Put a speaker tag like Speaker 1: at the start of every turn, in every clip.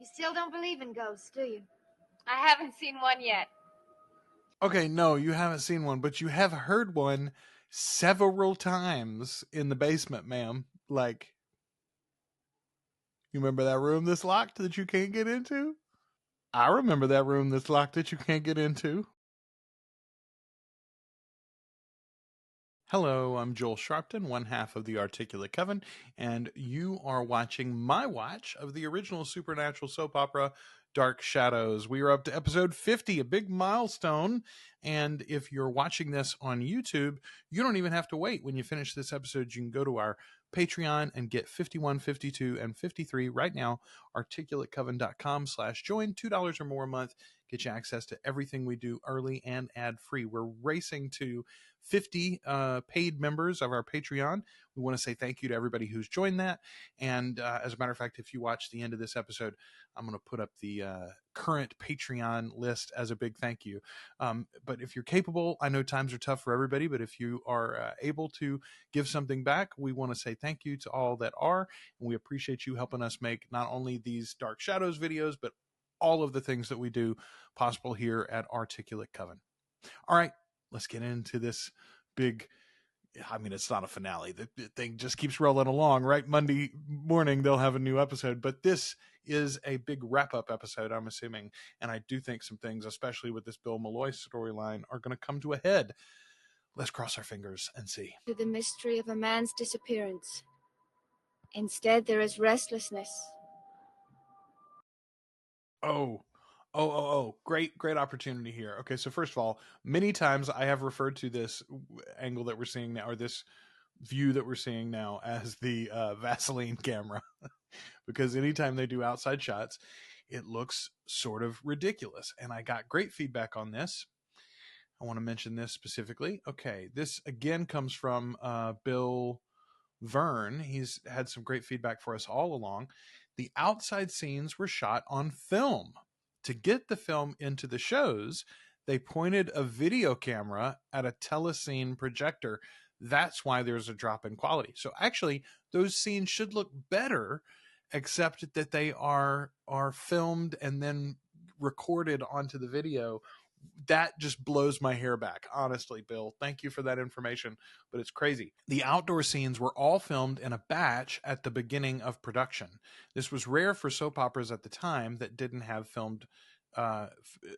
Speaker 1: You still don't believe in ghosts, do you?
Speaker 2: I haven't seen one yet.
Speaker 3: Okay, no, you haven't seen one, but you have heard one several times in the basement, ma'am. Like, you remember that room that's locked that you can't get into? I remember that room that's locked that you can't get into. Hello, I'm Joel Sharpton, one half of the Articulate Coven, and you are watching my watch of the original supernatural soap opera, Dark Shadows. We are up to episode 50, a big milestone, and if you're watching this on YouTube, you don't even have to wait. When you finish this episode, you can go to our Patreon and get 51, 52, and 53 right now, articulatecoven.com/join, $2 or more a month, get you access to everything we do early and ad-free. We're racing to 50 paid members of our Patreon. We want to say thank you to everybody who's joined that. And as a matter of fact, if you watch the end of this episode, I'm going to put up the current Patreon list as a big thank you. But if you're capable, I know times are tough for everybody, but if you are able to give something back, we want to say thank you to all that are. And we appreciate you helping us make not only these Dark Shadows videos, but all of the things that we do possible here at Articulate Coven. All right, let's get into this big, I mean, it's not a finale. The thing just keeps rolling along, right? Monday morning, they'll have a new episode, but this is a big wrap-up episode, I'm assuming. And I do think some things, especially with this Bill Malloy storyline, are going to come to a head. Let's cross our fingers and see.
Speaker 1: To the mystery of a man's disappearance. Instead, there is restlessness.
Speaker 3: Oh, great opportunity here. Okay, so first of all, many times I have referred to this angle that we're seeing now, or this view that we're seeing now, as the Vaseline camera, because anytime they do outside shots, it looks sort of ridiculous. And I got great feedback on this. I want to mention this specifically. Okay, this again comes from Bill Vern. He's had some great feedback for us all along. The outside scenes were shot on film. To get the film into the shows, they pointed a video camera at a telescene projector. That's why there's a drop in quality. So actually, those scenes should look better, except that they are filmed and then recorded onto the video. That just blows my hair back, honestly, Bill. Thank you for that information, but it's crazy. The outdoor scenes were all filmed in a batch at the beginning of production. This was rare for soap operas at the time that didn't have filmed.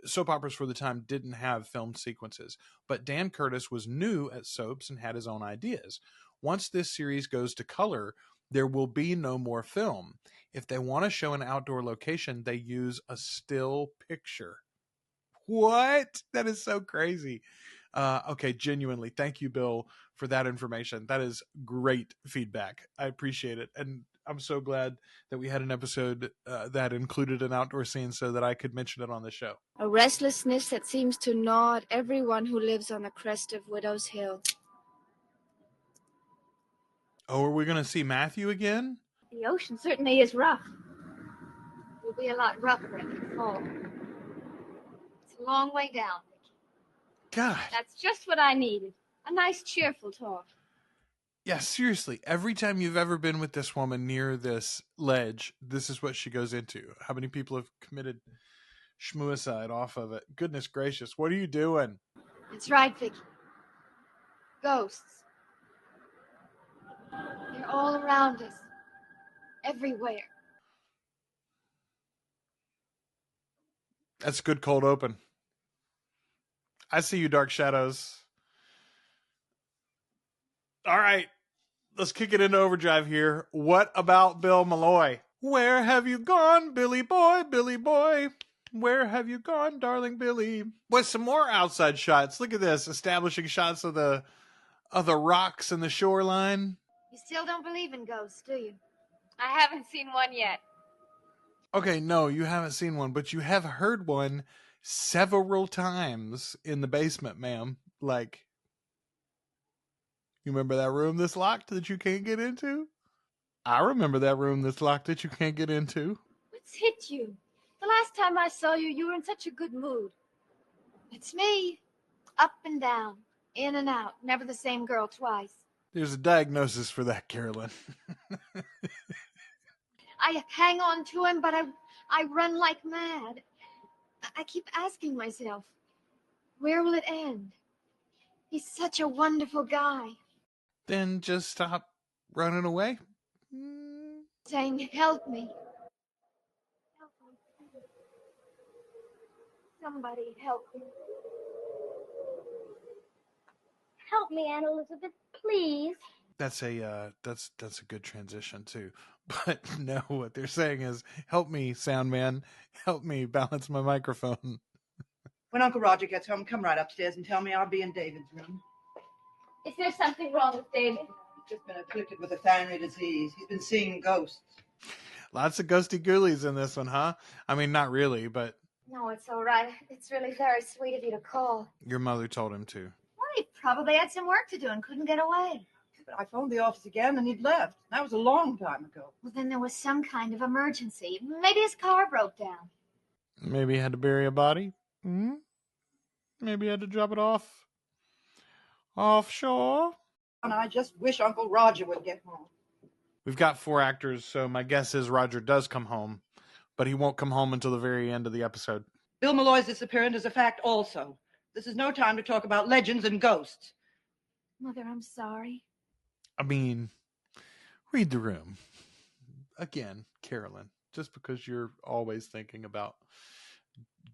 Speaker 3: Soap operas for the time didn't have filmed sequences, but Dan Curtis was new at soaps and had his own ideas. Once this series goes to color, there will be no more film. If they want to show an outdoor location, they use a still picture. What? That is so crazy. Okay, genuinely, thank you, Bill, for that information. That is great feedback. I appreciate it. And I'm so glad that we had an episode that included an outdoor scene so that I could mention it on the show.
Speaker 1: A restlessness that seems to gnaw at everyone who lives on the crest of Widow's Hill.
Speaker 3: Oh, are we going to see Matthew again?
Speaker 2: The ocean certainly is rough. It will be a lot rougher in the fall. It's a long way down.
Speaker 3: God.
Speaker 2: That's just what I needed. A nice, cheerful talk.
Speaker 3: Yeah, seriously. Every time you've ever been with this woman near this ledge, this is what she goes into. How many people have committed schmuicide off of it? Goodness gracious. What are you doing?
Speaker 1: That's right, Vicky. Ghosts. They're all around us. Everywhere.
Speaker 3: That's a good cold open. I see you, Dark Shadows. All right, let's kick it into overdrive here. What about Bill Malloy? Where have you gone, Billy boy, Billy boy? Where have you gone, darling Billy? With some more outside shots. Look at this, establishing shots of the rocks and the shoreline.
Speaker 1: You still don't believe in ghosts, do you?
Speaker 2: I haven't seen one yet.
Speaker 3: Okay, no, you haven't seen one, but you have heard one several times in the basement, ma'am. Like, you remember that room that's locked that you can't get into? I remember that room that's locked that you can't get into.
Speaker 2: What's hit you? The last time I saw you, you were in such a good mood.
Speaker 1: It's me. Up and down. In and out. Never the same girl twice.
Speaker 3: There's a diagnosis for that, Carolyn.
Speaker 1: I hang on to him, but I run like mad. I keep asking myself, where will it end? He's such a wonderful guy.
Speaker 3: Then just stop running away.
Speaker 1: Saying, help me. Help me. Somebody help me.
Speaker 2: Help me, Aunt Elizabeth, please.
Speaker 3: That's a good transition too. But no, what they're saying is, help me, sound man, help me balance my microphone.
Speaker 4: When Uncle Roger gets home, come right upstairs and tell me. I'll be in David's room.
Speaker 2: Is there something wrong with David?
Speaker 4: He's just been afflicted with a family disease. He's been seeing ghosts.
Speaker 3: Lots of ghosty ghoulies in this one, huh? I mean, not really, but
Speaker 1: No, it's all right. It's really very sweet of you to call.
Speaker 3: your mother told him to.
Speaker 1: Well, he probably had some work to do and couldn't get away.
Speaker 4: But I phoned the office again and he'd left. That was a long time ago.
Speaker 1: Well, then there was some kind of emergency. Maybe his car broke down.
Speaker 3: Maybe he had to bury a body. Maybe he had to drop it offshore.
Speaker 4: And I just wish Uncle Roger would get home.
Speaker 3: We've got 4 actors, so my guess is Roger does come home, but he won't come home until the very end of the episode.
Speaker 4: Bill Malloy's disappearance is a fact also. This is no time to talk about legends and ghosts.
Speaker 1: Mother, I'm sorry.
Speaker 3: I mean, read the room. Again, Carolyn, just because you're always thinking about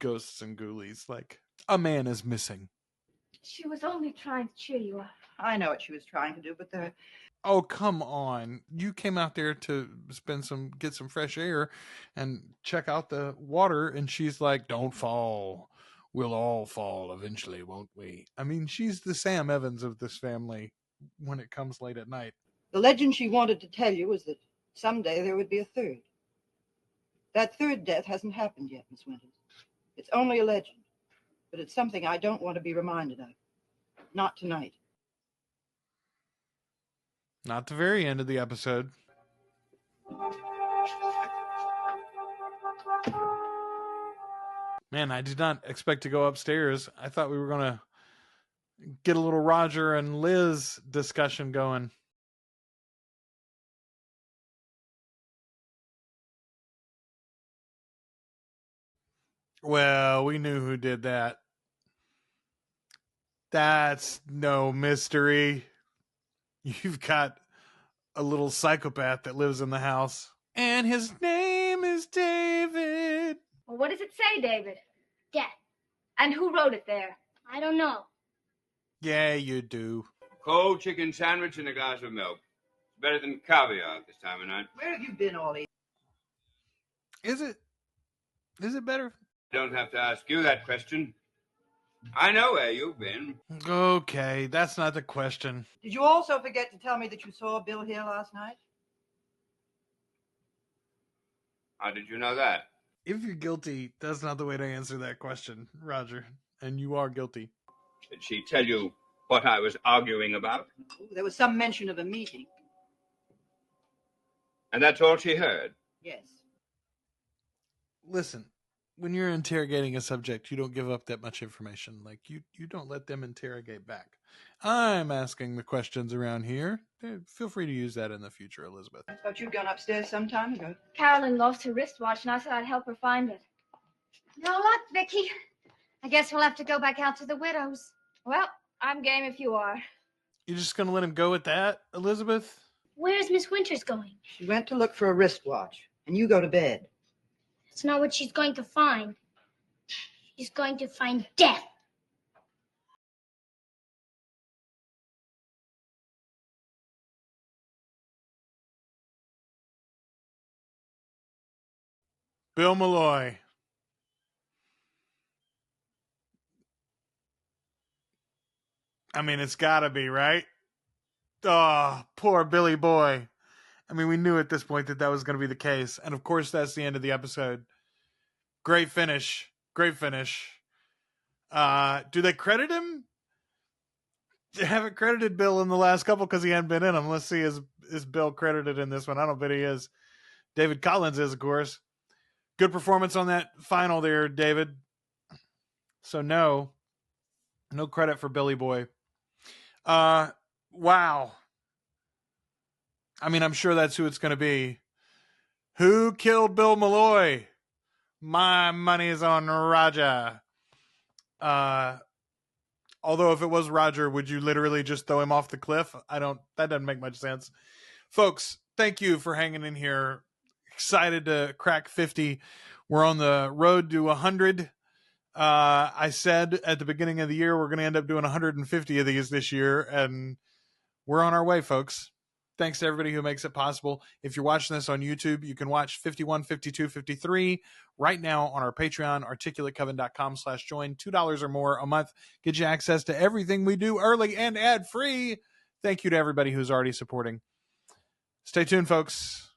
Speaker 3: ghosts and ghoulies, like, a man is missing.
Speaker 1: She was only trying to cheer you up.
Speaker 4: I know what she was trying to do, but
Speaker 3: Oh, come on. You came out there to get some fresh air and check out the water, and she's like, don't fall. We'll all fall eventually, won't we? I mean, she's the Sam Evans of this family when it comes late at night.
Speaker 4: the legend she wanted to tell you was that someday there would be a third. That third death hasn't happened yet, Miss Winters. It's only a legend, but it's something I don't want to be reminded of. Not tonight.
Speaker 3: Not the very end of the episode. Man, I did not expect to go upstairs. I thought we were going to get a little Roger and Liz discussion going. Well, we knew who did that. That's no mystery. You've got a little psychopath that lives in the house. And his name is David.
Speaker 2: Well, what does it say, David?
Speaker 5: Death.
Speaker 2: And who wrote it there?
Speaker 5: I don't know.
Speaker 3: Yeah, you do.
Speaker 6: Cold chicken sandwich and a glass of milk. It's better than caviar this time of night.
Speaker 4: Where have you been all evening?
Speaker 3: Is it better?
Speaker 6: Don't have to ask you that question. I know where you've been.
Speaker 3: Okay, that's not the question.
Speaker 4: Did you also forget to tell me that you saw Bill here last night?
Speaker 6: How did you know that?
Speaker 3: If you're guilty, that's not the way to answer that question, Roger. And you are guilty.
Speaker 6: Did she tell you what I was arguing about?
Speaker 4: There was some mention of a meeting.
Speaker 6: And that's all she heard?
Speaker 4: Yes.
Speaker 3: Listen, when you're interrogating a subject, you don't give up that much information. Like, you don't let them interrogate back. I'm asking the questions around here. Feel free to use that in the future, Elizabeth.
Speaker 4: I thought you'd gone upstairs some time ago.
Speaker 2: Carolyn lost her wristwatch, and I said I'd help her find it.
Speaker 1: No luck, Vicky. I guess we'll have to go back out to the widow's.
Speaker 2: Well, I'm game if you are.
Speaker 3: You're just going to let him go with that, Elizabeth?
Speaker 5: Where's Miss Winters going?
Speaker 4: She went to look for a wristwatch, and you go to bed.
Speaker 5: That's not what she's going to find. She's going to find death.
Speaker 3: Bill Malloy. I mean, it's gotta be, right? Oh, poor Billy boy. I mean, we knew at this point that was going to be the case. And of course, that's the end of the episode. Great finish. Great finish. Do they credit him? They haven't credited Bill in the last couple because he hadn't been in them. Let's see, is Bill credited in this one? I don't bet he is. David Collins is, of course. Good performance on that final there, David. So no credit for Billy boy. Wow. I mean, I'm sure that's who it's going to be. Who killed Bill Malloy? My money's on Roger. Although if it was Roger, would you literally just throw him off the cliff? That doesn't make much sense. Folks, thank you for hanging in here. Excited to crack 50. We're on the road to 100. I said at the beginning of the year, we're going to end up doing 150 of these this year, and we're on our way, folks. Thanks to everybody who makes it possible. If you're watching this on YouTube, you can watch 51, 52, 53 right now on our Patreon, articulatecoven.com/join. $2 or more a month. Get you access to everything we do early and ad-free. Thank you to everybody who's already supporting. Stay tuned, folks.